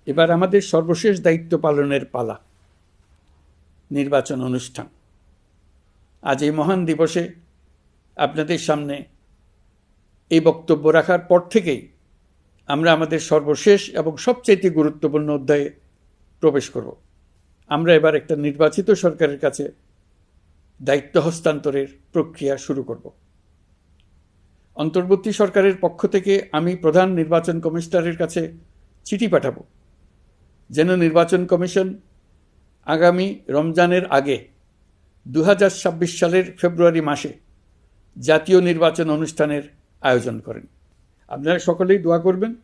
এবার আমাদের সর্বশেষ দায়িত্ব পালনের পালা, নির্বাচন অনুষ্ঠান। আজ এই মহান দিবসে আপনাদের সামনে এই বক্তব্য রাখার পর থেকেই আমরা আমাদের সর্বশেষ এবং সবচেয়ে গুরুত্বপূর্ণ অধ্যায়ে প্রবেশ করব। আমরা এবার একটা নির্বাচিত সরকারের কাছে দায়িত্ব হস্তান্তরের প্রক্রিয়া শুরু করব। অন্তর্বর্তী সরকারের পক্ষ থেকে আমি প্রধান নির্বাচন কমিশনারের কাছে চিঠি পাঠাবো, যেন নির্বাচন কমিশন আগামী রমজানের আগে 2026 সালের ফেব্রুয়ারি মাসে জাতীয় নির্বাচন অনুষ্ঠানের আয়োজন করেন। আপনারা সকলেই দোয়া করবেন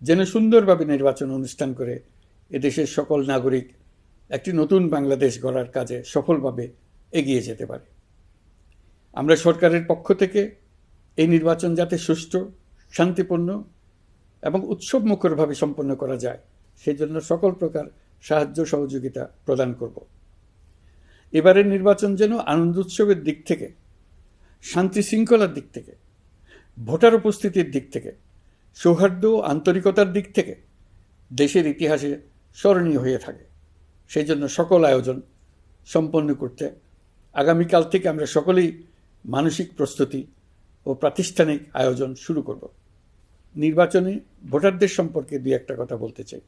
যেন সুন্দরভাবে নির্বাচন অনুষ্ঠান করে এদেশের সকল নাগরিক একটি নতুন বাংলাদেশ গড়ার কাজে সফলভাবে এগিয়ে যেতে পারে। আমরা সরকারের পক্ষ থেকে এই নির্বাচন যাতে সুষ্ঠু, শান্তিপূর্ণ এবং উৎসবমুখরভাবে সম্পন্ন করা যায় সেই জন্য সকল প্রকার সাহায্য সহযোগিতা প্রদান করব। এবারের নির্বাচন যেন আনন্দ উৎসবের দিক থেকে, শান্তি শৃঙ্খলার দিক থেকে, ভোটার উপস্থিতির দিক থেকে, সৌহার্দ্য ও আন্তরিকতার দিক থেকে দেশের ইতিহাসে স্মরণীয় হয়ে থাকে। সেই জন্য সকল আয়োজন সম্পন্ন করতে আগামীকাল থেকে আমরা সকলেই মানসিক প্রস্তুতি ও প্রাতিষ্ঠানিক আয়োজন শুরু করব। নির্বাচনে ভোটারদের সম্পর্কে দুই একটা কথা বলতে চাই।